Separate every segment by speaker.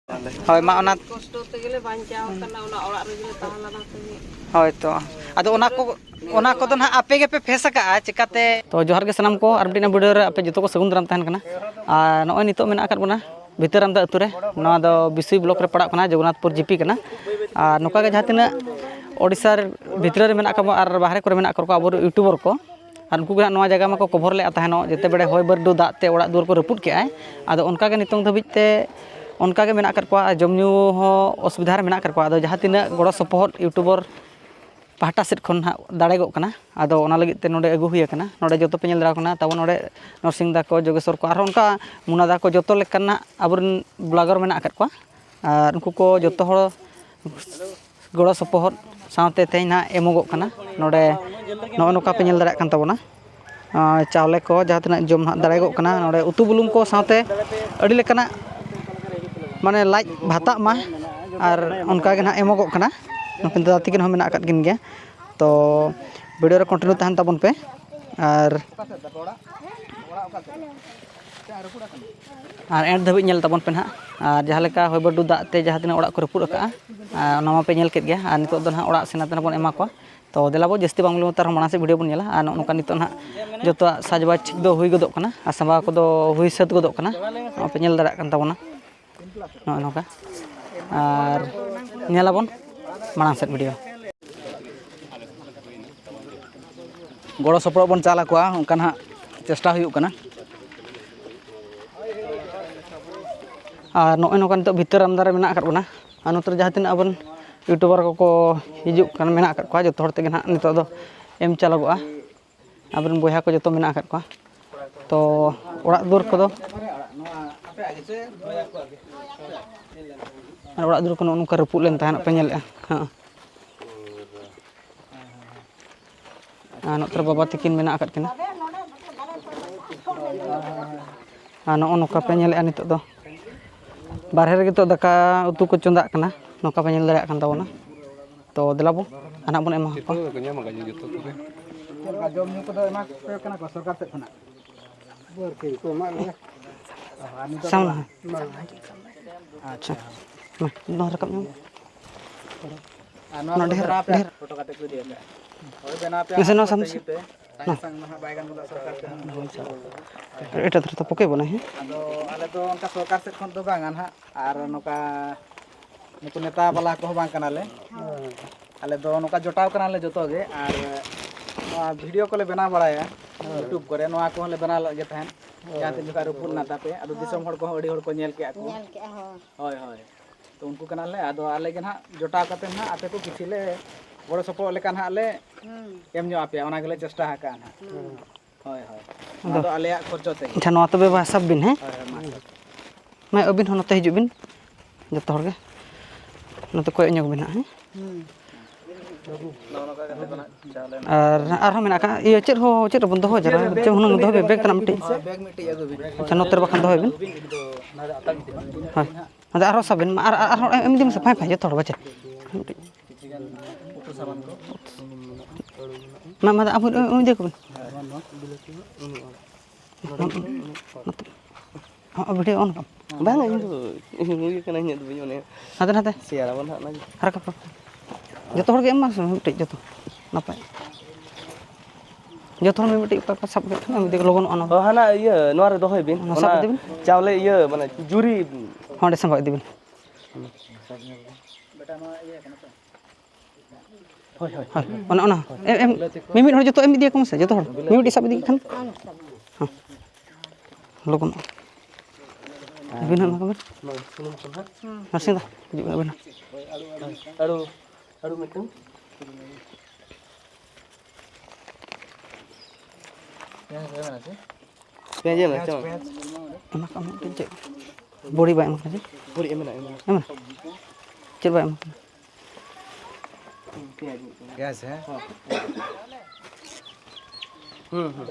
Speaker 1: ᱦᱳᱭ ᱢᱟ ᱚᱱᱟ
Speaker 2: ᱠᱚᱥᱴᱚ ᱛᱮᱜᱮᱞᱮ ᱵᱟᱧᱪᱟᱣ ᱟᱠᱟᱱᱟ ᱚᱱᱟ ᱚᱲᱟᱜ ᱨᱮᱜᱮ ᱛᱟᱦᱮᱸ ᱞᱮᱱᱟ ᱛᱮᱜᱮ
Speaker 1: ᱦᱳᱭ ᱛᱚ ᱟᱫᱚ ᱚᱱᱟ ᱠᱚᱫᱚ ᱱᱟᱦᱟᱜ ᱟᱯᱮ ᱜᱮᱯᱮ ᱯᱷᱮᱥ ᱟᱠᱟᱜᱼᱟ ᱪᱤᱠᱟᱹᱛᱮ ᱛᱚ ᱡᱚᱦᱟᱨ ᱜᱮ ᱥᱟᱱᱟᱢ ᱠᱚ ᱟᱨ ᱢᱤᱫᱴᱮᱱ ᱵᱷᱤᱰᱤᱭᱳ ᱨᱮ ᱟᱯᱮ ᱡᱚᱛᱚ ᱠᱚ ᱥᱟᱹᱜᱩᱱ ᱫᱟᱨᱟᱢ ᱛᱟᱦᱮᱱ ᱠᱟᱱᱟ ᱟᱨ ᱱᱚᱜᱼᱚᱭ ᱱᱤᱛᱚᱜ ᱢᱮᱱᱟᱜ ᱟᱠᱟᱫ ᱵᱚᱱᱟ ᱵᱷᱤᱛᱟᱹᱨ ᱟᱢᱫᱟ ᱟᱹᱛᱩ ᱨᱮ ᱱᱚᱣᱟ ᱫᱚ ᱵᱤᱥᱩᱭ ᱵᱞᱚᱠ ᱨᱮ ᱯᱟᱲᱟᱜ ᱠᱟᱱᱟ ᱡᱚᱜᱚᱱᱱᱟᱛᱷᱯᱩᱨ ᱡᱤᱯᱤ ᱠᱟᱱᱟ ᱟᱨ ᱱᱚᱝᱠᱟ ᱜᱮ ᱡᱟᱦᱟᱸ ᱛᱤᱱᱟᱹᱜ ᱳᱰᱤᱥᱟ ᱵᱷᱤᱛᱨᱤ ᱨᱮ ᱢᱮᱱᱟᱜ ᱠᱚᱣᱟ ᱟᱨ ᱵᱟᱦᱨᱮ ᱠᱚᱨᱮ ᱢᱮᱱᱟᱜ ᱠᱚᱣᱟ ᱟᱵᱚ ᱤᱭᱩᱴᱩᱵᱟᱨ ᱠᱚ ᱟᱨ ᱩᱱᱠᱩ ᱜᱮ ᱦᱟᱸᱜ ᱱᱚᱣᱟ ᱡᱟᱭᱜᱟ ᱢᱟᱠᱚ ᱠᱚᱵᱷᱚᱨ ᱞᱮᱫᱼᱟ ᱛᱟᱦᱮᱱᱚᱜ ᱡᱮᱛᱮ ᱵᱮᱲᱮ ᱦᱚᱭ ᱵᱟᱹᱨᱰᱩ ᱫᱟᱜ ᱛᱮ ᱚᱲᱟᱜ ᱫᱩᱣᱟᱹᱨ ᱠᱚ ᱨᱟᱹᱯᱩᱫ ᱠᱮᱜᱼᱟᱭ ᱟᱫᱚ ᱚᱱᱠᱟᱜᱮ ᱱᱤᱛᱚᱝ ᱫᱷᱟᱹᱵᱤᱡ ᱛᱮ ᱚᱱᱠᱟᱜᱮ ᱢᱮᱱᱟᱜ ᱟᱠᱟᱫ ᱠᱚᱣᱟ ᱡᱚᱢ ᱧᱩ ᱦᱚᱸ ᱚᱥᱩᱵᱤᱫᱷᱟ ᱨᱮ ᱢᱮᱱᱟᱜ ᱟᱠᱟᱫ ᱠᱚᱣᱟ ᱟᱫᱚ ᱡᱟᱦᱟᱸ ᱛᱤᱱᱟᱹᱜ ᱜᱚᱲᱚ ᱥᱚᱯᱚᱦᱚᱫ ᱤᱭᱩᱴᱩᱵᱟᱨ ᱯᱟᱦᱴᱟ ᱥᱮᱫ ᱠᱷᱚᱱ ᱦᱟᱸᱜ ᱫᱟᱲᱮᱜᱚᱜ ᱠᱟᱱᱟ ᱟᱫᱚ ᱚᱱᱟ ᱞᱟᱹᱜᱤᱫ ᱛᱮ ᱱᱚᱰᱮ ᱟᱹᱜᱩ ᱦᱩᱭ ᱟᱠᱟᱱᱟ ᱱᱚᱰᱮ ᱡᱚᱛᱚ ᱯᱮ ᱧᱮᱞ ᱫᱟᱲᱮᱭᱟᱜ ᱠᱟᱱᱟ ᱛᱟᱵᱚᱱ ᱱᱚᱰᱮ ᱱᱚᱨᱥᱤᱝ ᱫᱟ ᱠᱚ ᱡᱳᱜᱮᱥᱥᱚᱨ ᱠᱚ ᱟᱨᱦᱚᱸ ᱚᱱᱠᱟ ᱢᱩᱱᱟ ᱫᱟ ᱠᱚ ᱡᱚᱛᱚ ᱞᱮᱠᱟᱱᱟᱜ ᱟᱵᱚᱨᱮᱱ ᱵᱞᱚᱜᱟᱨ ᱢᱮᱱᱟᱜ ᱟᱠᱟᱫ ᱠᱚᱣᱟ ᱟᱨ ᱩᱱᱠᱩ ko ᱡᱚᱛᱚ ᱦᱚᱲ ᱜᱚᱲᱚ ᱥᱚᱯᱚᱦᱚᱫ ᱥᱟᱶᱛᱮ ᱛᱮᱦᱮᱧ ᱦᱟᱸᱜ ᱮᱢᱚᱜᱚᱜ ᱠᱟᱱᱟ ᱱᱚᱰᱮ ᱱᱚᱜᱼᱚ ᱱᱚᱝᱠᱟ ᱯᱮ ᱧᱮᱞ ᱫᱟᱲᱮᱭᱟᱜ ᱠᱟᱱ ᱛᱟᱵᱚᱱᱟ ᱪᱟᱣᱞᱮ ko ᱡᱟᱦᱟᱸ ᱛᱤᱱᱟᱹᱜ ᱡᱚᱢ ᱦᱟᱸᱜ ᱫᱟᱲᱮᱭᱟᱜᱚᱜ ᱠᱟᱱᱟ ᱱᱚᱰᱮ ᱩᱛᱩ ᱵᱩᱞᱩᱝ ko ᱥᱟᱶᱛᱮ ᱟᱹᱰᱤ ᱞᱮᱠᱟᱱᱟᱜ ᱢᱟᱱᱮ ᱞᱟᱡ ᱵᱷᱟᱛᱟᱜ ᱢᱟ ᱟᱨ ᱚᱱᱠᱟᱜᱮ ᱱᱟᱦᱟᱜ ᱮᱢᱚᱜᱚᱜ ᱠᱟᱱᱟ ᱱᱩᱠᱤᱱ ᱫᱟᱫᱟ ᱛᱟᱹᱠᱤᱱ ᱦᱚᱸ ᱢᱮᱱᱟᱜ ᱟᱠᱟᱫ ᱠᱤᱱ ᱜᱮᱭᱟ ᱛᱚ ᱵᱷᱤᱰᱤᱭᱳ ᱨᱮ ᱠᱚᱱᱴᱤᱱᱤᱭᱩ ᱛᱟᱦᱮᱱ ᱛᱟᱵᱚᱱ ᱯᱮ ᱟᱨ ᱮᱱᱰ ᱫᱷᱟᱹᱵᱤᱡ ᱧᱮᱞ ᱛᱟᱵᱚᱱ ᱯᱮ ᱱᱟᱦᱟᱜ ᱟᱨ ᱡᱟᱦᱟᱸ ᱞᱮᱠᱟ ᱦᱚᱭ ᱵᱟᱹᱨᱰᱩ ᱫᱟᱜ ᱛᱮ ᱡᱟᱦᱟᱸ ᱛᱤᱱᱟᱹᱜ ᱚᱲᱟᱜ ᱠᱚ ᱨᱟᱹᱯᱩᱫ ᱟᱠᱟᱜᱼᱟ ᱚᱱᱟ ᱢᱟᱯᱮ ᱧᱮᱞ ᱠᱮᱫ ᱜᱮᱭᱟ ᱟᱨ ᱱᱤᱛᱚᱜ ᱫᱚ ᱱᱟᱦᱟᱜ ᱚᱲᱟᱜ ᱥᱮᱱ ᱟᱛᱮ ᱵᱚᱱ ᱮᱢᱟ ᱠᱚᱣᱟ ᱛᱚ ᱫᱮᱞᱟ ᱵᱚ ᱡᱟᱹᱥᱛᱤ ᱵᱟᱝ ᱵᱚᱱ ᱛᱟᱨ ᱢᱟᱲᱟᱝ ᱥᱮᱫ ᱵᱷᱤᱰᱤᱭᱳ ᱵᱚᱱ ᱧᱮᱞᱟ ᱟᱨ ᱱᱚᱜᱼᱚ ᱱᱚᱝᱠᱟ ᱱᱤᱛᱚᱜ ᱱᱟᱦᱟᱜ ᱡᱚᱛᱚᱣᱟᱜ ᱥᱟᱡᱽᱵᱟᱡᱽ ᱫᱚ ᱦᱩᱭ ᱜᱚᱫᱚᱜ ᱠᱟᱱᱟ ᱟᱨ ᱥᱟᱸᱵᱟᱣ ᱠᱚᱫᱚ ᱦᱩᱭ ᱥᱟᱹᱛ ᱜᱚᱫᱚᱜ ᱠᱟᱱᱟ ᱱᱚᱣᱟ ᱯᱮ ᱧᱮᱞ ᱫᱟᱲᱮᱭᱟᱜ ᱠᱟᱱ ᱛᱟᱵᱚᱱᱟ ᱱᱚᱜᱼᱚ ᱱᱚᱝᱠᱟ ᱟᱨ ᱧᱮᱞᱟᱵᱚᱱ ᱢᱟᱲᱟᱝ ᱥᱮᱫ ᱵᱷᱤᱰᱤᱭᱳ
Speaker 3: ᱜᱚᱲᱚ ᱥᱚᱯᱚᱦᱚᱫ ᱵᱚᱱ ᱪᱟᱞ ᱟᱠᱚᱣᱟ ᱚᱱᱠᱟ ᱱᱟᱦᱟᱜ ᱪᱮᱥᱴᱟ ᱦᱩᱭᱩᱜ ᱠᱟᱱᱟ
Speaker 1: ᱟᱨ ᱱᱚᱜᱼᱚᱭ ᱱᱚᱝᱠᱟ ᱱᱤᱛᱚᱜ ᱵᱷᱤᱛᱟᱹᱨ ᱟᱢᱫᱟ ᱨᱮ ᱢᱮᱱᱟᱜ ᱟᱠᱟᱫ ᱵᱚᱱᱟ ᱟᱨ ᱱᱚᱛᱮ ᱨᱮ ᱡᱟᱦᱟᱸ ᱛᱤᱱᱟᱹᱜ ᱟᱵᱚᱱ ᱤᱭᱩᱴᱩᱵᱟᱨ ᱠᱚᱠᱚ ᱦᱤᱡᱩᱜ ᱠᱟᱱ ᱢᱮᱱᱟᱜ ᱟᱠᱟᱫ ᱠᱚᱣᱟ ᱡᱚᱛᱚ ᱦᱚᱲ ᱛᱮᱜᱮ ᱱᱟᱦᱟᱜ ᱱᱤᱛᱚᱜ ᱫᱚ ᱮᱢ ᱪᱟᱞᱟᱜᱚᱜᱼᱟ ᱟᱵᱚᱨᱮᱱ ᱵᱚᱭᱦᱟ ᱠᱚ ᱡᱚᱛᱚ ᱢᱮᱱᱟᱜ ᱟᱠᱟᱫ ᱠᱚᱣᱟ ᱛᱚ ᱚᱲᱟᱜ ᱫᱩᱣᱟᱹᱨ ᱠᱚᱫᱚ ᱟᱨ ᱚᱲᱟᱜ ᱫᱩᱣᱟᱹᱨ ᱠᱚ ᱱᱚᱜᱼᱚ ᱱᱚᱝᱠᱟ ᱨᱟᱹᱯᱩᱫ ᱞᱮᱱ ᱛᱟᱦᱮᱱᱚᱜ ᱯᱮ ᱧᱮᱞᱮᱫᱼᱟ ᱟᱨ ᱱᱚᱛᱮ ᱨᱮ ᱵᱟᱵᱟ ᱛᱟᱹᱠᱤᱱ ᱢᱮᱱᱟᱜ ᱟᱠᱟᱫ ᱠᱤᱱᱟ ᱟᱨ ᱱᱚᱜᱼᱚ ᱱᱚᱝᱠᱟ ᱯᱮ ᱧᱮᱞᱮᱫᱼᱟ ᱱᱤᱛᱚᱜ ᱫᱚ ᱵᱟᱨᱦᱮ ᱨᱮᱜᱮ ᱱᱤᱛᱚᱜ ᱫᱟᱠᱟ ᱩᱛᱩ ᱠᱚ ᱪᱚᱸᱫᱟᱜ ᱠᱟᱱᱟ ᱱᱚᱝᱠᱟ ᱯᱮ ᱧᱮᱞ ᱫᱟᱲᱮᱭᱟᱜ ᱠᱟᱱ ᱛᱟᱵᱚᱱᱟ ᱛᱚ ᱫᱮᱞᱟᱵᱚ ᱱᱟᱦᱟᱜ ᱵᱚᱱ ᱮᱢᱟ ᱠᱚᱣᱟ
Speaker 3: ᱡᱚᱢ ᱧᱩ ᱠᱚᱫᱚ ᱮᱢᱟ ᱠᱟᱱᱟ ᱠᱚ ᱥᱚᱨᱠᱟᱨ ᱥᱮᱫ ᱠᱷᱚᱱᱟᱜ
Speaker 1: ᱟᱪᱪᱷᱟ ᱱᱚᱣᱟ ᱨᱟᱠᱟᱵ ᱧᱚᱜ
Speaker 3: ᱟᱨ ᱱᱚᱣᱟ ᱠᱚᱫᱚ ᱵᱮᱱᱟᱣ ᱯᱮ ᱯᱷᱳᱴᱳ ᱠᱟᱛᱮ ᱠᱚ ᱤᱫᱤᱭᱟ ᱦᱳᱭ ᱵᱮᱱᱟᱣ ᱯᱮ ᱛᱟᱭᱚᱢ ᱥᱟᱝ ᱱᱟᱦᱟᱜ ᱵᱟᱭ ᱜᱟᱱ ᱜᱚᱫᱚᱜᱼᱟ ᱥᱚᱨᱠᱟᱨ ᱴᱷᱮᱱ
Speaker 1: ᱮᱴᱟᱜ ᱫᱷᱟᱨᱮ ᱛᱮ ᱯᱚᱠᱮ ᱵᱚᱱᱟ ᱦᱮᱸ
Speaker 3: ᱟᱫᱚ ᱟᱞᱮ ᱫᱚ ᱚᱱᱠᱟ ᱥᱚᱨᱠᱟᱨ ᱥᱮᱫ ᱠᱷᱚᱱ ᱫᱚ ᱵᱟᱝᱟ ᱱᱟᱦᱟᱜ ᱟᱨ ᱱᱚᱝᱠᱟ ᱱᱩᱠᱩ ᱱᱮᱛᱟ ᱵᱟᱞᱟ ᱠᱚᱦᱚᱸ ᱵᱟᱝ ᱠᱟᱱᱟᱞᱮ ᱟᱞᱮ ᱫᱚ ᱱᱚᱝᱠᱟ ᱡᱚᱴᱟᱣ ᱠᱟᱱᱟᱞᱮ ᱡᱚᱛᱚ ᱜᱮ ᱟᱨ ᱱᱚᱣᱟ ᱵᱷᱤᱰᱤᱭᱳ ᱠᱚᱞᱮ ᱵᱮᱱᱟᱣ ᱵᱟᱲᱟᱭᱟ ᱤᱭᱩᱴᱩᱵᱽ ᱠᱚᱨᱮ ᱱᱚᱣᱟ ᱠᱚᱦᱚᱸ ᱞᱮ ᱵᱮᱱᱟᱣ ᱞᱮᱫ ᱜᱮ ᱛᱟᱦᱮᱸᱫ ᱡᱟᱦᱟᱸ ᱛᱤᱱ ᱡᱚᱠᱷᱚᱱ ᱨᱟᱹᱯᱩᱫ ᱮᱱᱟ ᱛᱟᱯᱮ ᱟᱫᱚ ᱫᱤᱥᱚᱢ ᱦᱚᱲ ᱠᱚᱦᱚᱸ ᱟᱹᱰᱤ ᱦᱚᱲ ᱠᱚ ᱧᱮᱞ ᱠᱮᱜᱼᱟ ᱠᱚ ᱦᱳᱭ ᱦᱳᱭ ᱛᱚ ᱩᱱᱠᱩ ᱠᱟᱱᱟᱞᱮ ᱟᱫᱚ ᱟᱞᱮ ᱜᱮ ᱱᱟᱦᱟᱜ ᱡᱚᱴᱟᱣ ᱠᱟᱛᱮ ᱱᱟᱦᱟᱜ ᱟᱯᱮ ᱠᱚ ᱠᱤᱪᱷᱤ ᱞᱮ ᱜᱚᱲᱚ ᱥᱚᱯᱚᱦᱚᱫ ᱞᱮᱠᱟ ᱱᱟᱦᱟᱜ ᱞᱮ ᱮᱢ ᱧᱚᱜ ᱟᱯᱮᱭᱟ ᱚᱱᱟ ᱜᱮᱞᱮ ᱪᱮᱥᱴᱟ ᱟᱠᱟᱜᱼᱟ ᱱᱟᱦᱟᱜ ᱦᱳᱭ ᱦᱳᱭ ᱱᱚᱣᱟ ᱫᱚ ᱟᱞᱮᱭᱟᱜ ᱠᱷᱚᱨᱪᱚ ᱛᱮᱜᱮ
Speaker 1: ᱟᱪᱪᱷᱟ ᱱᱚᱣᱟ ᱛᱚᱵᱮ ᱥᱟᱵ ᱵᱤᱱ ᱦᱮᱸ
Speaker 3: ᱢᱟ
Speaker 1: ᱢᱟ ᱟᱹᱵᱤᱱ ᱦᱚᱸ ᱱᱚᱛᱮ ᱦᱤᱡᱩᱜ ᱵᱤᱱ ᱡᱚᱛᱚ ᱦᱚᱲ ᱜᱮ ᱱᱚᱛᱮ ᱠᱚᱭᱚᱜ ᱧᱚᱜ ᱵᱤᱱ ᱦᱟᱸᱜ ᱟᱨ ᱟᱨᱦᱚᱸ ᱢᱮᱱᱟᱜ ᱟᱠᱟᱫ ᱤᱭᱟᱹ ᱪᱮᱫ ᱨᱮᱵᱚᱱ ᱫᱚᱦᱚ ᱡᱟᱣᱨᱟ ᱦᱩᱱᱟᱹᱝ ᱫᱚᱦᱚ ᱵᱮᱜᱽ ᱠᱟᱱᱟ ᱢᱤᱫᱴᱤᱡ
Speaker 3: ᱵᱮᱜᱽ ᱢᱤᱫᱴᱤᱡ ᱟᱹᱜᱩ ᱵᱤᱱ
Speaker 1: ᱟᱪᱪᱷᱟ ᱱᱚᱛᱮ ᱨᱮ ᱵᱟᱠᱷᱟᱱ ᱫᱚᱦᱚᱭ ᱵᱤᱱ ᱦᱳᱭ ᱟᱫᱚ ᱟᱨᱦᱚᱸ ᱥᱟᱵ ᱵᱤᱱ ᱟᱨᱦᱚᱸ ᱮᱢ ᱤᱫᱤ ᱢᱮᱥᱮ ᱯᱷᱟᱭ ᱯᱷᱟᱭ ᱡᱚᱛᱚ ᱦᱚᱲ ᱵᱟᱪᱮ
Speaker 3: ᱠᱤᱪᱷᱤ ᱜᱟᱱ ᱩᱛᱩ ᱥᱟᱢᱟᱱ ᱠᱚ
Speaker 1: ᱢᱟ ᱟᱵᱚ ᱤᱫᱤ ᱠᱚᱵᱤᱱ ᱵᱷᱤᱰᱤᱭᱳ ᱚᱱ ᱠᱟᱢ
Speaker 4: ᱵᱟᱝ ᱤᱧ ᱫᱚ ᱤᱭᱟᱹ ᱠᱟᱱᱟ ᱤᱧᱟᱹᱜ ᱫᱚ ᱵᱟᱹᱧ ᱢᱚᱱᱮᱭᱟ
Speaker 1: ᱦᱟᱱᱛᱮ ᱱᱟᱛᱮ
Speaker 4: ᱥᱮᱭᱟᱨᱟᱵᱚᱱ ᱦᱟᱸᱜ ᱚᱱᱟᱜᱮ
Speaker 1: ᱨᱟᱠᱟᱵ ᱡᱚᱛᱚ ᱦᱚᱲ ᱜᱮ ᱮᱢ ᱢᱟᱥᱮ ᱢᱤᱫᱴᱤᱡ ᱡᱚᱛᱚ ᱱᱟᱯᱟᱭ ᱡᱚᱛᱚ ᱦᱚᱲ ᱢᱤᱫᱴᱤᱡ ᱚᱠᱟ ᱠᱚ ᱥᱟᱵ ᱠᱮᱫ ᱠᱷᱟᱱ ᱮᱢ ᱤᱫᱤ ᱞᱚᱜᱚᱱᱚᱜᱼᱟ ᱚᱱᱟ
Speaker 4: ᱚ ᱦᱟᱱᱟ ᱤᱭᱟᱹ ᱱᱚᱣᱟ ᱨᱮ ᱫᱚᱦᱚᱭ ᱵᱤᱱ
Speaker 1: ᱥᱟᱵ
Speaker 4: ᱚᱱᱟ
Speaker 1: ᱤᱫᱤ ᱵᱤᱱ
Speaker 4: ᱪᱟᱣᱞᱮ ᱤᱭᱟᱹ ᱢᱟᱱᱮ ᱡᱩᱨᱤ
Speaker 1: ᱚᱸᱰᱮ ᱥᱟᱢᱵᱟᱣ ᱤᱫᱤ ᱵᱤᱱ
Speaker 3: ᱵᱮᱴᱟ ᱱᱚᱣᱟ ᱤᱭᱟᱹ ᱠᱟᱱᱟ ᱛᱚ
Speaker 4: ᱦᱳᱭ ᱦᱳᱭ
Speaker 1: ᱦᱳᱭ ᱚᱱᱟ ᱮᱢ ᱢᱤᱢᱤᱫ ᱦᱚᱲ ᱡᱚᱛᱚ ᱮᱢ ᱤᱫᱤᱭᱟᱠᱚ ᱢᱮᱥᱮ ᱡᱚᱛᱚ ᱦᱚᱲ ᱢᱤᱢᱤᱫᱴᱤᱡ ᱥᱟᱵ ᱤᱫᱤ ᱠᱷᱟᱱ ᱞᱚᱜᱚᱱᱚᱜᱼᱟ ᱟᱹᱵᱤᱱ ᱦᱚᱸ ᱮᱢᱟ ᱠᱚᱵᱤᱱ
Speaker 4: ᱥᱩᱱᱩᱢ ᱠᱚ ᱦᱟᱸᱜ
Speaker 1: ᱱᱟᱨᱥᱤᱝ ᱫᱟ ᱦᱤᱡᱩᱜ ᱵᱤᱱ ᱟᱹᱵᱤᱱ
Speaker 4: ᱟᱹᱞᱩ ᱢᱤᱫᱴᱟᱝ ᱯᱮᱸᱭᱟᱡᱽ ᱮᱢ ᱪᱚᱝ
Speaker 1: ᱮᱢᱟ ᱠᱚ ᱢᱤᱫᱴᱤᱡ ᱪᱮᱫ ᱵᱚᱲᱤ ᱵᱟᱭ ᱮᱢᱟ ᱠᱟᱫᱟ
Speaker 4: ᱵᱩᱲᱤ ᱢᱮᱱᱟᱜᱼᱟ
Speaker 1: ᱮᱢᱟ ᱪᱮᱫ ᱵᱟᱭ ᱮᱢᱟ ᱠᱟᱫᱟ
Speaker 3: ᱯᱮᱸᱭᱟᱡᱽ ᱦᱮᱸ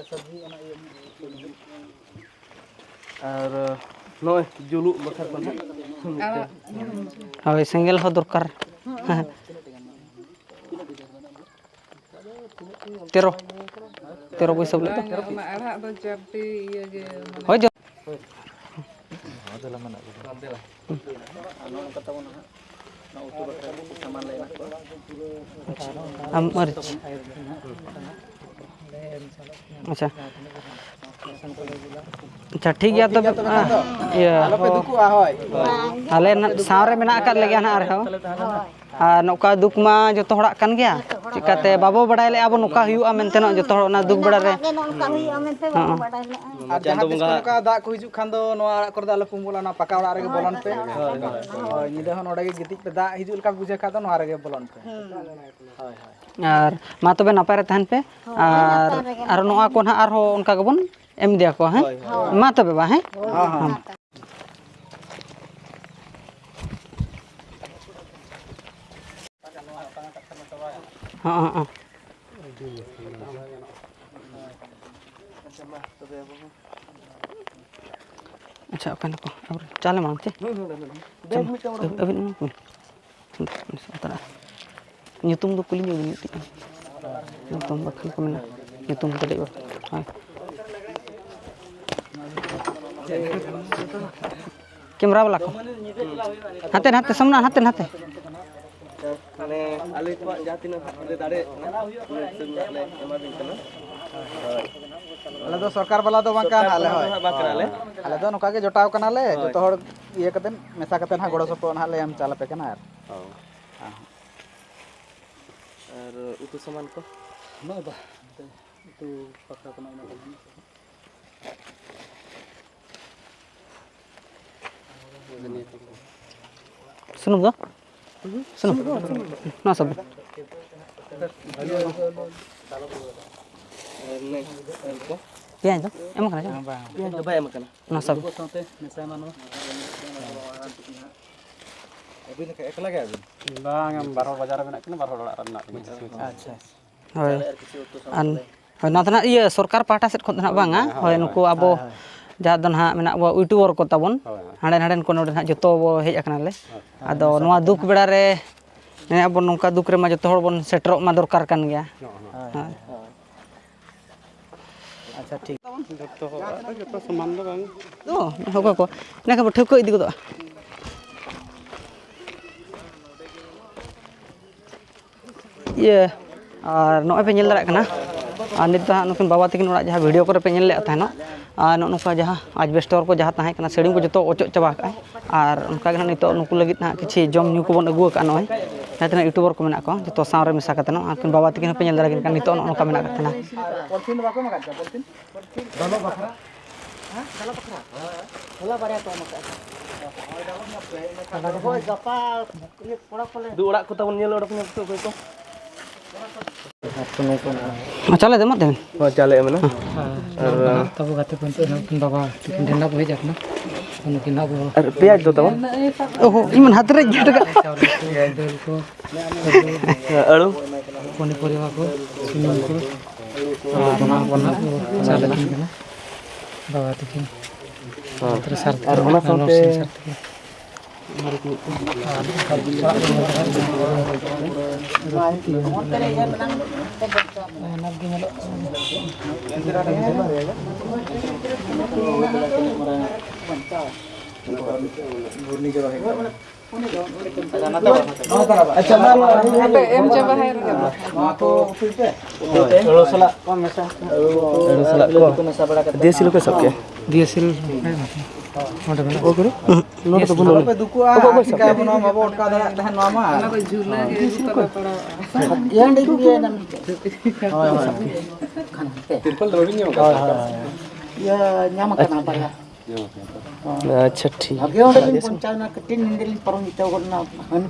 Speaker 4: ᱟᱨ ᱱᱚᱜᱼᱚᱭ ᱡᱩᱞᱩᱜ ᱵᱟᱠᱷᱨᱟ ᱫᱚ
Speaker 1: ᱦᱳᱭ ᱥᱮᱸᱜᱮᱞ ᱦᱚᱸ ᱫᱚᱨᱠᱟর ᱦᱮᱸ 13 ᱯᱚᱭᱥᱟ ᱵᱚᱞᱮ ᱛᱚ
Speaker 2: ᱚᱱᱟ ᱟᱲᱟᱜ ᱫᱚ ᱪᱟᱨᱴᱤ ᱤᱭᱟᱹ ᱜᱮ
Speaker 1: ᱦᱳᱭ मरीच अच्छा अच्छा ठीक गया तब
Speaker 3: ᱟᱞᱚᱯᱮ ᱫᱩᱠᱩᱜᱼᱟ ᱦᱳᱭ
Speaker 1: आले सावरे मेना आकाद लगे ना आरहो और नौका दुख मा जो हड़ाग कान गया चिकाते बाबो बड़ाय ले अब नौका हुआ मेनते न जो हड़ दुख बड़ा रे
Speaker 3: ᱟᱨ ᱡᱟᱦᱟᱸ ᱛᱤᱥ ᱠᱚ ᱱᱚᱝᱠᱟ ᱫᱟᱜ ᱠᱚ ᱦᱤᱡᱩᱜ ᱠᱷᱟᱱ ᱫᱚ ᱱᱚᱣᱟ ᱚᱲᱟᱜ ᱠᱚᱨᱮ ᱫᱚ ᱟᱞᱚ ᱯᱮ ᱩᱢᱩᱞᱟ ᱚᱱᱟ ᱯᱟᱠᱟ ᱚᱲᱟᱜ ᱨᱮᱜᱮ ᱵᱚᱞᱚᱱ ᱯᱮ ᱦᱳᱭ ᱧᱤᱫᱟᱹ ᱦᱚᱸ ᱱᱚᱰᱮ ᱜᱮ ᱜᱤᱛᱤᱡ ᱯᱮ ᱫᱟᱜ ᱦᱤᱡᱩᱜ ᱞᱮᱠᱟ ᱵᱩᱡᱷᱟᱹᱣ ᱠᱷᱟᱱ ᱫᱚ ᱱᱚᱣᱟ ᱨᱮᱜᱮ ᱵᱚᱞᱚᱱ ᱯᱮ ᱦᱳᱭ ᱦᱳᱭ
Speaker 1: और मा तबे नापाय रे तहन पे और नोआ को ना आरो उनका गबन एम दिया को हैं मा तबे बा हैं हां हां अच्छा अपन को और चले मांग चे अबिन nyutung do kulinya nyutung nyutung bakal ko mena nyutung tadi ba hai kamera wala ko hate samna hate
Speaker 4: माने आले को जहां तीन ले दाड़े ले एमादिन कना
Speaker 3: ᱟᱞᱮ ᱫᱚ ᱥᱚᱨᱠᱟᱨ ᱵᱟᱞᱟ ᱫᱚ ᱵᱟᱝ ᱠᱟᱱᱟ ᱟᱞᱮ ᱦᱳᱭ
Speaker 4: बाकराले
Speaker 3: ᱟᱞᱮ ᱫᱚ ᱱᱚᱝᱠᱟ ᱜᱮ ᱡᱚᱴᱟᱣ ᱠᱟᱱᱟᱞᱮ ᱡᱚᱛᱚ ᱦᱚᱲ ᱤᱭᱟᱹ ᱠᱟᱛᱮ ᱢᱮᱥᱟ ᱠᱟᱛᱮ ᱦᱟᱸᱜ ᱜᱚᱲᱚ ᱥᱚᱯᱚᱦᱚᱫ ᱦᱟᱸᱜ ᱞᱮ ᱮᱢ ᱪᱟᱞ ᱟᱯᱮ ᱠᱟᱱᱟ
Speaker 4: और उतु सामान को
Speaker 3: ᱱᱚ ᱵᱟ ᱛᱩ ᱯᱟᱠᱟ ᱠᱚᱱᱟ ᱚᱱᱟ
Speaker 1: sunum do sunum na sab
Speaker 4: ने को
Speaker 1: pian do emang kana
Speaker 4: ये तो भाई मकना
Speaker 1: na sab
Speaker 3: ᱥᱟᱶᱛᱮ ᱢᱮᱥᱟ ᱢᱟᱱᱚ ᱟᱹᱵᱤᱱ ᱮᱠᱞᱟ ᱜᱮ ᱟᱹᱵᱤᱱ
Speaker 5: bang yang baru bajar menak kena baru orang nak
Speaker 3: ᱟᱪᱪᱷᱟ
Speaker 1: hoy an hoy na tana iya sarkar pahta set khon na banga hoy nuku abo jahar don ha menak bo youtuber ko tabon handen handen ko node ha joto bo hej akana le ado noa duk beda re ne abo nongka duk re ma joto hor bon seterok ma dorkar kan gya
Speaker 3: ᱟᱪᱪᱷᱟ ᱴᱷᱤᱠ
Speaker 5: joto saman do bang
Speaker 1: do hoko ko ne ka bo thuk ko idi ko do iya और नॉय पे nail दाड़ा और नित नुकिन बाबा तकिन ओड़ा जहाँ video करे पे नेल ले तहनो और नोका जहाँ आजबेस्टर को जहाँ तहां कना सेडिंग को जतो ओचो चबा का और उनका के नितो नुकु लगित ना किछि जम न्यू को बन अगु का नॉय नातना यूट्यूबर को मेना को जतो सावरे मिसा कतनो आकिन बाबा तकिन पे नेल दाड़ा किन नितो नोका मेना कतना
Speaker 3: पॉलिथिन बाको मगा पॉलिथिन दालो बखरा हां दालो बखरा होला बारे तो मका होय गपा ये पड़ा पले
Speaker 4: दु ओड़ा को तबन नेल ओड़ा को तो कोई को
Speaker 1: चले दे मत दे
Speaker 4: हां चले मना और
Speaker 3: तब गाते पंत बाबा ढेंडा पे जाकना उनकी ना वो
Speaker 4: और प्याज दो तबन
Speaker 1: ओहो इमन हाथ रे जटका
Speaker 4: आलू
Speaker 3: कोनी परिवा को सुनील को बना बना चले किन बाबा तकिन तर सर
Speaker 4: और ओना साथे
Speaker 3: अच्छा एम जब है को फिर पे एड़ो सला कौन मेसा
Speaker 4: एड़ो सला को
Speaker 3: मेसा बड़ा कर
Speaker 4: देसी लोग सबके
Speaker 3: डीएसएल ओडे बना ओ करो नोट तो बोलो पे दुकुआ का बनो बाबो ओटका दाड़ा तहन मा मा ना को झूला के ऊपर पड़ा यान दे दिए ना हाय हाय तिरपल रोडी नहीं होगा या न्याम करना पाया
Speaker 4: अच्छा ठीक
Speaker 3: आगे ओडे दिन पंचायत ना कटिन निंदली परम इतो गोना हन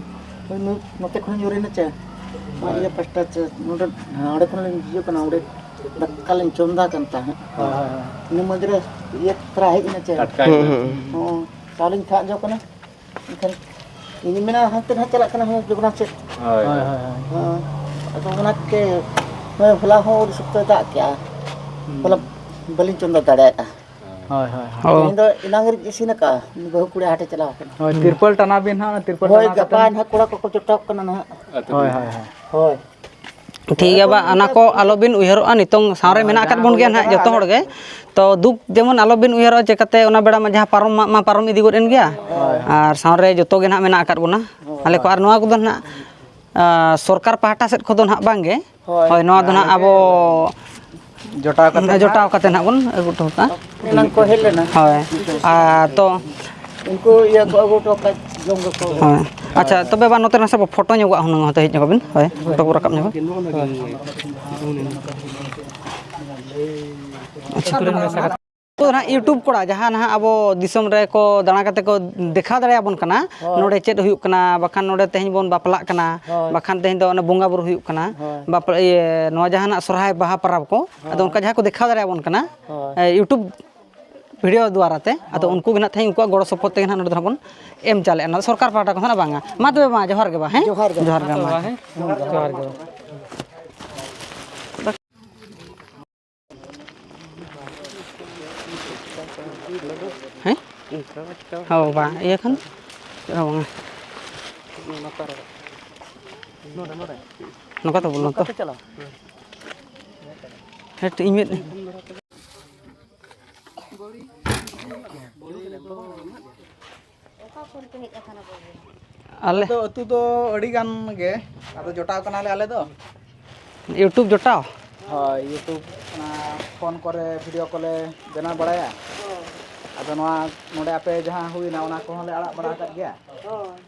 Speaker 3: नोते खन जोरे ना चे ये पस्टा चे नोट आड़े खन जियो कना ओडे दक्कलन चोंदा कंता है नि मदरे ये तरह है ना चे हां सालिन था जो कना इखन ini mena hanten hacala kana ho jogna set
Speaker 5: हाय
Speaker 3: हां तो ओना के मैं भला हो सुक्त दा क्या भला बलिन चोंदा दाड़ा हाय हाय इन दो इनांगर इसिना का बहु कुड़े हाटे चला हाय तिरपल टना बिन हा तिरपल टना गपा ना कुड़ा को चटक कना ना हाय हाय हाय
Speaker 1: ठीक है बा अना को आलोबिन उयहरोआ नितों सारे मेना आकात बोन गया ना जतो हड़ गे तो दुख जेमन आलोबिन उयहरोआ चेकाते ओना बेड़ा मा जहां पारम मा पारम इदी गोद एन गया और सारे जतो गे ना मेना आकात बोना आले को आर नोआ को ना सरकार पाहटा सेट खदो ना बांगे होय नोआ दो ना आबो जोटाव काते ना बोन अगु टोका
Speaker 3: एनन को हेल लेना
Speaker 1: होय तो
Speaker 3: उनको ये को अगु टोका जोंग को
Speaker 1: होय अच्छा तबे बा नोते ना सब फोटो ᱧᱚᱜᱚᱜ हुनंग होते हिज ᱧᱚᱜᱚᱵᱤन होय फोटो को राकाब ᱧᱚᱜᱚ तो ना यूट्यूब कोड़ा जहां ना अब दिसम रे को दाना कते को देखा दाड़े आबन कना नोडे चेद हुयुक कना बखान नोडे तेहन बोन बापला कना बखान तेहन दो बोंगा बुरु हुयुक कना बापला ये नो जहां सोरहाय बाहा परब को अदो उनका जहां को देखा दाड़े आबन कना यूट्यूब वीडियो द्वारा ते अदो उनको गना थे उनको गड़ो सपोर्ट ते नोडे धबन एम चाले ना सरकार पाटा को ना बांगा मा तबे मा जोहार गे बा हैं जोहार गे मा जोहार गे हैं हो बा ये खन हो बा नोका तो बोलो तो हेट इमेज आले
Speaker 3: तो अतु तो अड़ी गान गे आदो जोटाव कना ले आले दो
Speaker 1: यूट्यूब जोटाव
Speaker 3: हां यूट्यूब ना फोन करे वीडियो कॉले बना बड़ाया आदो नोआ नोडे आपे जहां हुइना ओना को ले आड़ा बड़ा का गया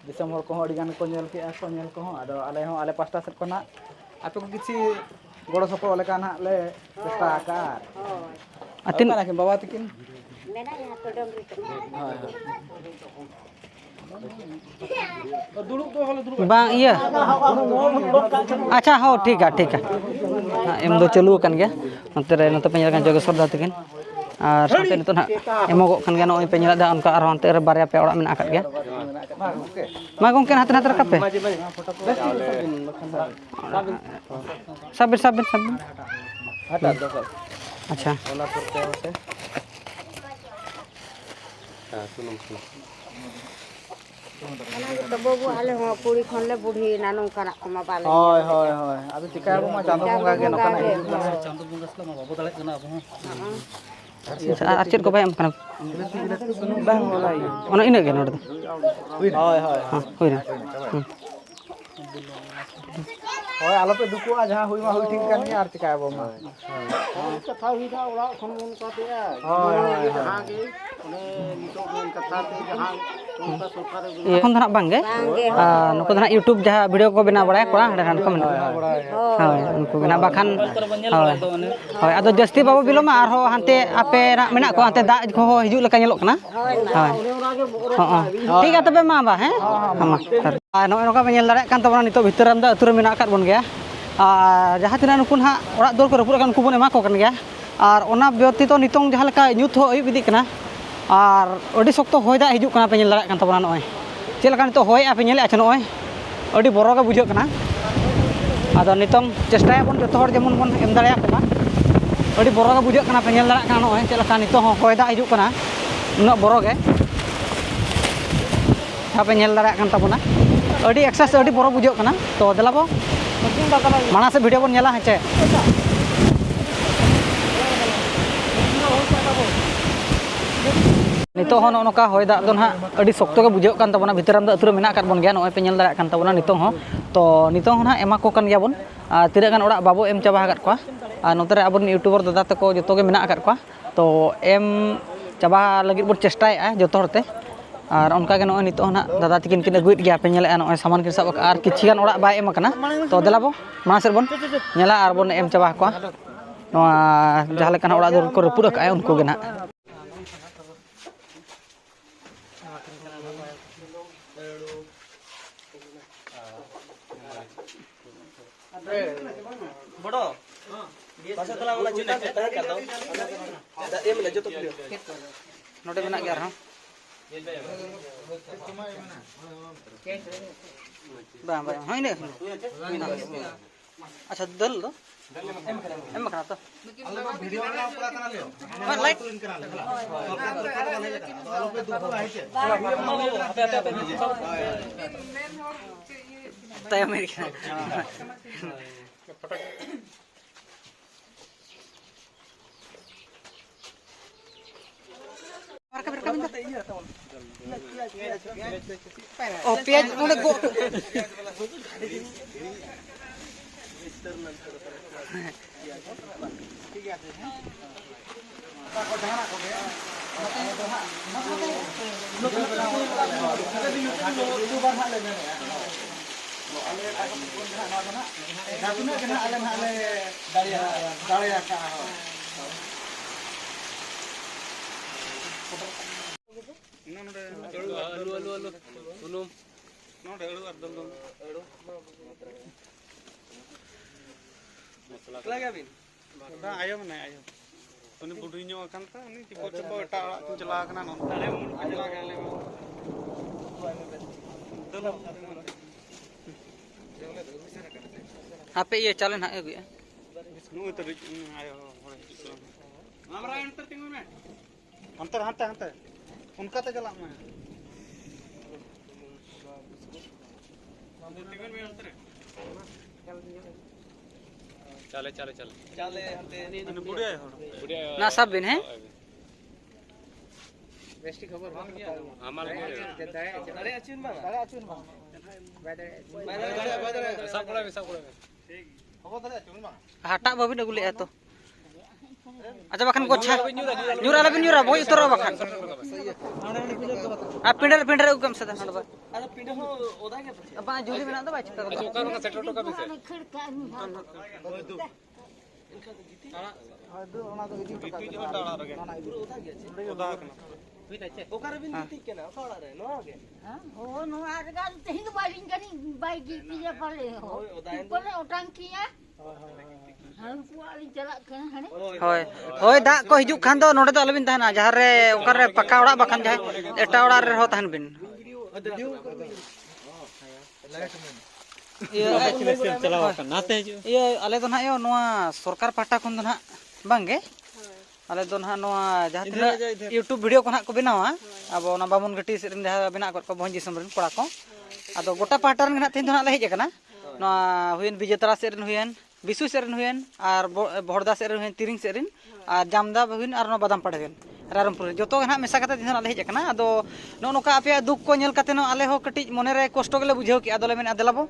Speaker 3: दिसम हर को अड़ी गान को नेल के को नेल को आदो आले हो आले पास्टा सेट कोना आपे को किछि गड़ो सपो लेका ना ले चेष्टा आकार
Speaker 1: अतिन
Speaker 3: ना के बाबा तकिन
Speaker 2: मेना यहाँ तो डोंगरी
Speaker 1: बा ये अच्छा हो ठीक है एम दो चलू कन गया नते रे नते पेñal kan जोगेश्वर दा तकिन और साथे नितो ना एमोगो कन गया नोय पेñal दा उनका आरो अंते रे बारया पे ओड़ा मेना आकात गया मा गंके हाथ हाथ रकाप पे साबिन
Speaker 4: हटा दो
Speaker 1: अच्छा
Speaker 4: ओना करते होते हां सुनो
Speaker 2: तो बबू आले हो पूरी खनले बुढ़ी नानू कना कमा बाले
Speaker 3: होय होय होय आदो चिका मा चांदो बंगा गे नकना
Speaker 5: चांदो बंगा सला मा बाबू दाले कना अब
Speaker 1: आ चेत को भाई हम कना
Speaker 3: बांग होला ई
Speaker 1: ओना इने गे नोड
Speaker 3: होय होय
Speaker 1: हां होइना
Speaker 3: होय आलो पे दुकुआ जहां हुई मा हुई ठीक कान यार चिका बो मा कथा हुई दा ओला खन मन काते होय होय जहां के ओने नितो मेन कथा ते जहां उनका सरकार
Speaker 1: এখন ধনা বাঙ্গে নুকু ধনা ইউটিউব যাহা ভিডিও কো বিনা বড়ায় কোড়া হড়ে রান কমেন্ট হয় উনকু বিনা বাখান হয় আদো জস্তি বাবু বিলোমা আর হো হানতে আপে মেনা ko হানতে দা ko হিজু leka nyelok kana হয় ঠিক আছে তবে মা বা হ্যাঁ আমা আর নয় নকা পেñel দাড়ে kan tabona nito bhitoram da atur mena akat bon gaya jaha tina nukun ha orak dor ko rapur kan kubon ema ko kan gaya আর ওনা ব্যক্তি তো নিতং যাহা লেকা নিউথ হো আয়ুব ইদি kana আর ওডি শক্ত হই দা হিজু kana পেñel দাড়ে kan tabona নয় चेल का नितो होय आपे नेले अच्छा नय अडी बरो गे बुझो कना आदो नितम चेष्टाया बन जतो हर जेमन बन एम दाड़या कना अडी बरो गे बुझो कना पे नेल दाड़ा कना नय चेल का नितो हो होय दा हिजु कना उना बरो गे आपे नेल दाड़ा कन तबना अडी एक्सेस अडी बरो बुझो कना तो देलाबो माना से वीडियो बन नेला हेचे नितो हो नोका होय दा दो ना अडी शक्तो गे बुझो कान तबना भितराम दा अतुरे मेना काट बोन गया नय पे नेल दाड़ा कान तबना नितो हो तो नितो हो ना एमा को कान गया बोन तिरे गान ओड़ा बाबू एम चाबा काट को आ नोतरे आबन यूट्यूबर दादा तको जतो गे मेना काट को तो एम चाबा लगित बोन चेष्टाया जतो हरते और उनका गे नय नितो ना दादा तिकिन किन अगुइट गया पे नेले नय सामान किन सब आर किछि गान ओड़ा बाय एम कना तो देलाबो माना सेर बोन नेला आर बोन एम चाबा को नोआ जहां लेकन ओड़ा दर को रपुर का उनको गे ना
Speaker 4: बड़ो पासे तला वाला चिन्ह तय कर दो एम ले जो तो क्लियर
Speaker 1: नोटे मेना गया रहा bang bang hai ne अच्छा दल दो एम करा तो वीडियो वाला पूरा करा लियो लाइट तय America Oh, piaj nonde go.
Speaker 6: Ayo mana ayo. Ini budinya kan ta, ini tiba-tiba tak orang tu celah kena non.
Speaker 1: Apa iya challenge hak gue ya?
Speaker 6: Nu itu ayo. Amra enter tinggal mana? Hantar. Unka tak jalan mana? Tinggal mana enter?
Speaker 4: चले हते
Speaker 6: Ini budia.
Speaker 1: ना सब दिन है
Speaker 4: हमाल दाड़े अचुन बा सब
Speaker 1: hata babin agule itu. Aja bahkan gocha nyura labin nyura boy utara bahkan. Ah pindah ugam sada handa ba.
Speaker 2: अरे पिंड हो ओदा के पछे
Speaker 1: Apa juli bina to baca karo.
Speaker 4: का सेट टोका भी से
Speaker 2: ओकर बिन नीति के ना ओकरा रे नो आगे
Speaker 7: हो नो आजकल तेहिं बालिंग करी बाइक की पले हो पले उठान किया हम पुआली चला के हने
Speaker 1: Hoi dak ko hijuk khan do node do alabin tahana jahar re okar re pakka orak bakhan jahe eta orak re ho tahan bin. Iya ale do na yo noa sarkar pahta khon do na bangge. Ale do na noa jaha tina YouTube video ko na ko benawa abo na bamun gati serin jaha bena ko bhonji samrin kora ko. Ado gota pahta ren na tin do na le hej kana. Noa huyen Bijetara serin huyen Bisu serin huyen ar Bhorda serin huyen Tiring serin ar Jamda huyen ar no Badam pade huyen. Rampur joto na mesa kata tin ale hej kana ado no noka apya duk ko nyel kate no ale ho kati mone re kosto gele bujhau ki ado le men adelabo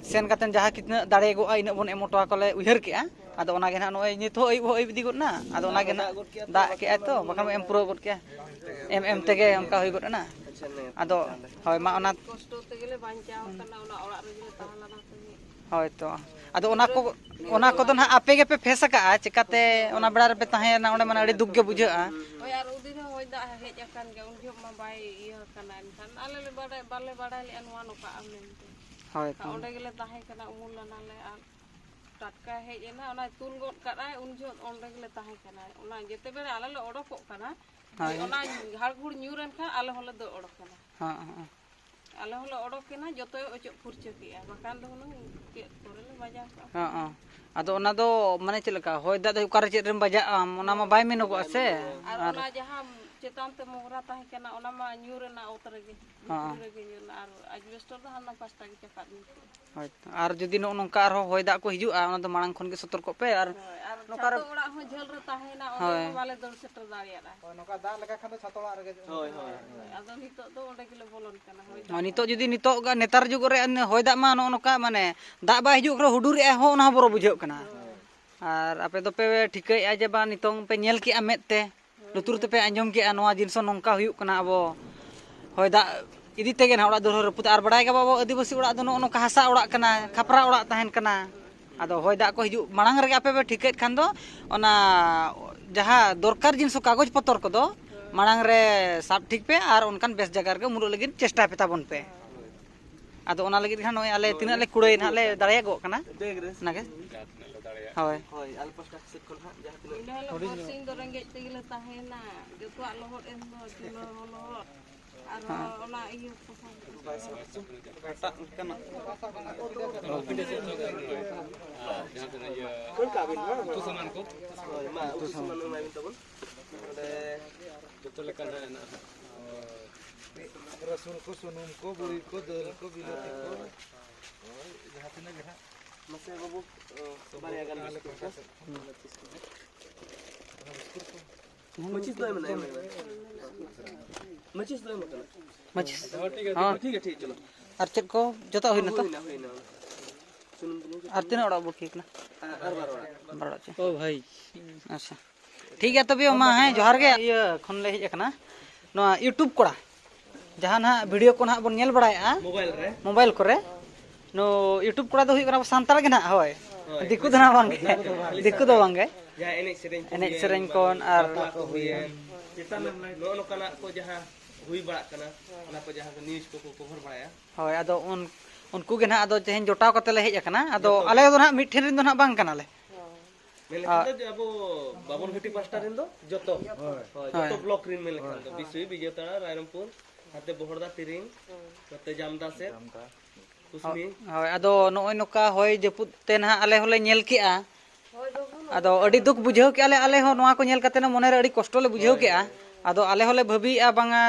Speaker 1: sen katen jaha kitna dare go ina bon emoto kole uher ki ado ona ge na no nit ho oi di got na ado ona ge na da ki to bakan em pro got ki em tege onka hoi got na ado hoy ma ona
Speaker 2: कष्ट ते गेले बांचाव कना ओना ओड़ा रे गेले ताहला ना तगे
Speaker 1: hoy to ado ona ko do na ape ge pe fesa ka chikate ona beda re pe tahe na onde man adi duk ge bujha
Speaker 2: ओय यार उदिन होय दा हेज अकन गे उन जो मा बाय इया कना एनखान आले ले बाड़े ले अनवा नोका आमेनते
Speaker 1: hoy
Speaker 2: का ओंडे गेले ताहे कना उमुल नाले आ टटका हेज एना ओना तुल गोट कराय उन जो ओंडे गेले ताहे कना ओना जेते बेरे आले ले ओडो को कना ओना हाड़गुड़ न्यूरन खा आले होले दो ओडो कना
Speaker 1: ha
Speaker 2: आले होले ओडो केना जतो ओचो फुरचो किया बकान दो हुनु के करे ले बाजा का
Speaker 1: ha ado ona do mane chilaka hoy da ukare chet rem baja ona ma bai meno go se
Speaker 2: और ओना जहां चेतान ते मोहरा ताहे केना ओना मा न्यूरना उतरे गे गे न्यूरना और एडजस्टर दा हना पास्ता के चकात नि
Speaker 1: hoy ar jodi no nongka ar hoy da ko hijua ona do marang khon ge sotorko pe ar
Speaker 2: नोका ओड़ा हो झल रे ताहे ना ओने वाले दल सेटर दाड़िया रा
Speaker 3: नोका दा लगा खान छात ओड़ा रे
Speaker 4: होय होय
Speaker 2: आदो नितो दो ओडे गेले बोलन कना होय
Speaker 1: nito jodi nito ga netar jug re hoy da ma no noka mane da ba hijuk ro hudur e ho ona boro bujhau kana ar ape do pe thikai a je ba nitong pe nyel ki amet te lutur te pe anjom ki anwa jinso nongka huyuk kana abo hoy da idi tege na oड़ा dor reput ar badai ga babo adibasi oड़ा do no noka hasa oड़ा kana khapra oड़ा tahen kana ado hoy da ko hiju marang rege ape be thikai khan do ona jaha dorkar jinso kagoj potor ko do marang re sab thik pe ar onkan bes jagar ge muru lagin chesta pe tabon pe ado ona lagit khan noy ale tina le kudai na le daraya go kana
Speaker 4: देख रे
Speaker 1: nage hoy
Speaker 4: होय आल pasta set कोन हा जहां तिना
Speaker 2: इना लो बरसिंग दो रंगे ते गेले ताहे ना जतो लोहट एन दो किलो लोहट और ओना इयो
Speaker 4: कोन का बिन तो सामान को होय मा तो सामान मा बिन तबन ओडे जतो लेका ना
Speaker 3: रसून को सुनुम को बुरी को दल को बिलाती को जहां तिना जहां
Speaker 4: ᱢᱟᱥᱮ ᱵᱟᱵᱩ ᱵᱟᱨᱭᱟ ᱜᱟᱱ ᱢᱟᱪᱤᱥ ᱫᱚ ᱮᱢ ᱢᱟᱪᱤᱥ ᱫᱚ ᱮᱢ ᱠᱟᱱᱟ
Speaker 1: ᱢᱟᱪᱤᱥ
Speaker 4: ठीक है चलो
Speaker 1: ᱟᱨ ᱪᱮᱫ ᱠᱚ ᱡᱚᱛᱚ ᱦᱩᱭᱱᱟ ᱛᱚ
Speaker 4: हुई ना सुन
Speaker 1: ᱟᱨ ᱛᱤᱱᱟᱹᱜ ᱚᱲᱟᱜ ᱵᱟᱹᱠᱤ ᱠᱟᱱᱟ
Speaker 4: हर बार
Speaker 1: 12 ᱚᱲᱟᱜ ᱪᱮ
Speaker 5: ઓ ભાઈ
Speaker 1: ᱟᱪᱪᱷᱟ ᱴᱷᱤक ᱜᱮᱭᱟ ᱛᱚᱵᱮ ᱢᱟ ᱦᱮᱸ ᱡᱚᱦᱟᱨ ᱜᱮ ᱤᱭᱟᱹ ᱠᱷᱚᱱ ᱞᱮ ᱦᱮᱡ ᱟᱠᱟᱱᱟ ᱱᱚᱣᱟ ᱤᱭᱩᱴᱩᱵ ᱠᱚᱲᱟ ᱡᱟᱦᱟᱸ ᱱᱟᱦᱟᱜ ᱵᱷᱤᱰᱤᱭᱳ ᱠᱚ ᱱᱟᱦᱟᱜ ᱵᱚᱱ ᱧᱮᱞ ᱵᱟᱲᱟᱭᱮᱜᱼᱟ
Speaker 4: मोबाइल रे
Speaker 1: मोबाइल करे नो यूट्यूब कोड़ा दो हुई कना सान्ताल गे ना होय दिक्कु दो ना बांगे दिक्कु दो बांगे
Speaker 4: जहां
Speaker 1: एने सेरेन कोन आर
Speaker 4: को हुईन चिता नो नो कना को जहां हुई बड़ा कना ना को जहां न्यूज़ को कवर बड़ाया
Speaker 1: होय आदो उनको गे ना आदो तेहेन जोटाव कते ले हेज अकना आदो आले दो ना मिठ ठेन रिन दो ना बांग कना ले
Speaker 4: मेले खान दो अब बाबन घटी पास्टा रिन दो जतो जतो ब्लॉक रिन मेले खान दो बिसुई बिजेताड़ा रायरमपुर हाते बोहरदा तिरिंग नते जामदा से कुसमी
Speaker 1: होय आदो नोय नोका होय जपुत ते ना आले होले नेल केआ आदो अडी दुख बुझाव के आले हो नोआ को नेल कते ना मने रे अडी कष्ट ले बुझाव केआ आदो आले होले भबिया बांगा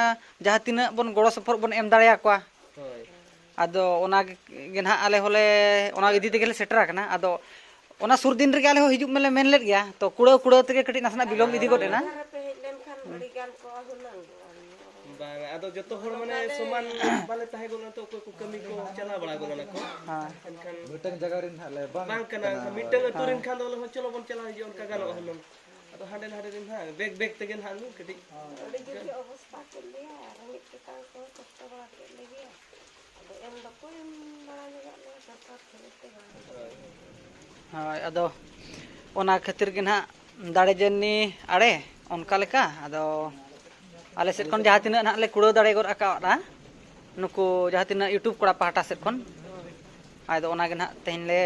Speaker 1: जहां तिना बन गड़ो सफर बन एम दाड़िया कोआ
Speaker 4: होय
Speaker 1: आदो ओना गे ना आले होले ओना इदी तेगे ले सेटरा कना आदो ओना सुर दिन रे आले हो हिजुक मेले मेन लेट गया तो कुड़ो तेगे कटी नासना बिलोम इदी गोडेना
Speaker 4: बांग आदो जतो हर माने समान बाले ताहे गोना तो को कमी को चला बड़ा गोना ना को
Speaker 1: हां
Speaker 4: एनखान
Speaker 3: मिटंग जगह रिन हाले
Speaker 4: बांग कना मिटंग तुरिन खान दो चलो बन चला जे उनका गानो हनम आदो हांडे हांडे दिन हां बेग तेगे हां कटी
Speaker 2: अड़ी जो अवस्था के लिया रंगित के का को कष्ट बड़ा के लिए अब एम द कोई बड़ा जगह ले सरकार खेलते
Speaker 1: हां आदो ओना खातिर गे ना दाड़े जन्नी आड़े ओनका लेका आदो आले सेट खन जहां तिना ना ले कुड़ो दाड़े गोर आकाड़ा नुको जहां तिना यूट्यूब कोड़ा पाटा सेट खन आदो ओना गे ना तेहन ले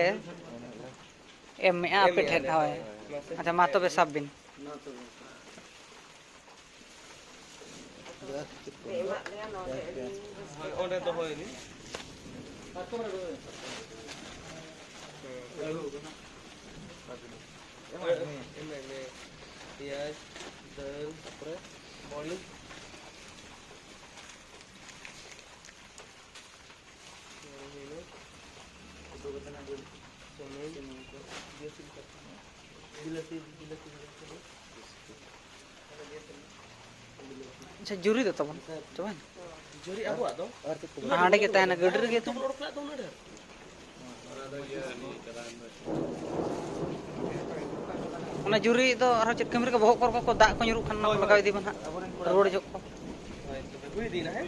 Speaker 1: एम में आपे ठेक होय अच्छा मा तबे सब बिन
Speaker 4: ओंडे तो होय नि पियाज दाल पर बॉडी
Speaker 1: अच्छा जुरी दो तबन चबन
Speaker 4: जोरी अबो आदो
Speaker 1: हांडे के तहना गडर गे तो
Speaker 4: तो रोड दो ना
Speaker 1: ओना जुरी दो आरो चेत कमरे के बहक को दा को nyuruk खान ना लगाव दी बन रोड जो को
Speaker 4: हुई दी ना है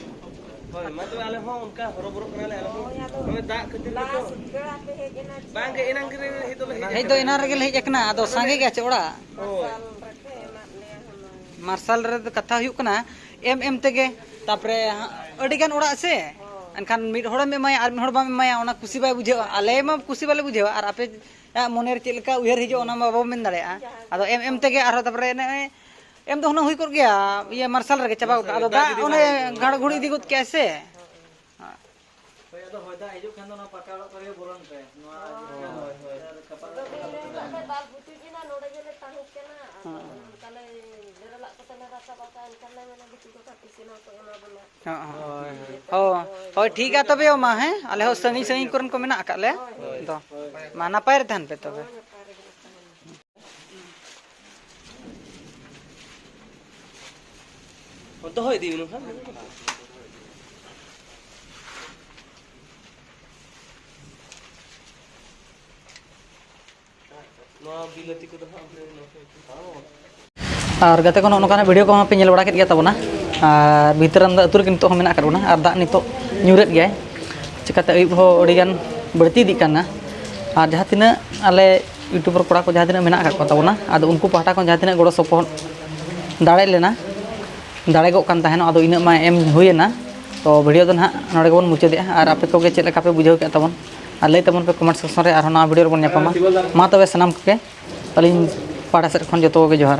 Speaker 4: होय मा तो आले हो उनका हरो बरो कना ले आले हो हमें दा खतिर तो बांगे इनांग रे हे तो
Speaker 1: हे दो इना रे हेज एकना आदो सांगे गे चोड़ा मार्शल रे कथा हुयु कना एम तेगे तापरे अडी गान ओड़ा से एनखान मिड होड़ में माया आर मिड होड़ बा में माया ओना खुशी बाय बुझेवा आले मा खुशी बाले बुझेवा आर आपे मोनेर चेल का उहर हिजो ओना मा बाबो मेन दाड़ेया आदो एम तेगे आरो तापरे ने एम दो हुना हुई कर गया ये मार्शल रे चबा आदो दा ओने गाड़ घुड़ी दी गुत कैसे
Speaker 5: તો હોયદા હિજુ ખાન તો ના પટાળો કરે બોલન पे નોઆ
Speaker 2: दाल बुटी जिना नोडे जले ताहु केना तले डेरला कतले रसा बाका कल्ले मेना बिटी को पिसिना को एमा बना
Speaker 1: हां हो ठीक है तबे मा है आले हो संगी संगी करन को मेना आकाले तो मा नापाय रे थान पे तबे
Speaker 4: तो होय दी नु खान
Speaker 1: और गते को नोकाना वीडियो को पे नेल बड़ा केत गया तबना और भीतरन द अतुर किन तो मेना करबना और दा नितो न्यूरेत गया चिकाते अयुब हो अडी गान बड़ती दी काना और जहां तिना आले यूट्यूबर कोड़ा को जहां तिना मेना का तबना आदो उनको पाटा को जहां तिना गड़ो सपोहन दाड़े लेना दाड़े गो कान ताहेन आदो इना मा एम हुयना तो वीडियो दो ना नोडे बन मुचादे और आपे को गे चेल का पे बुझाव के तबन और लई तबन पे कमेंट सेक्शन रे और ना वीडियो बन नेपामा मा तबे सनाम के अलिन पाड़ा सेट खन जतो के जोहार।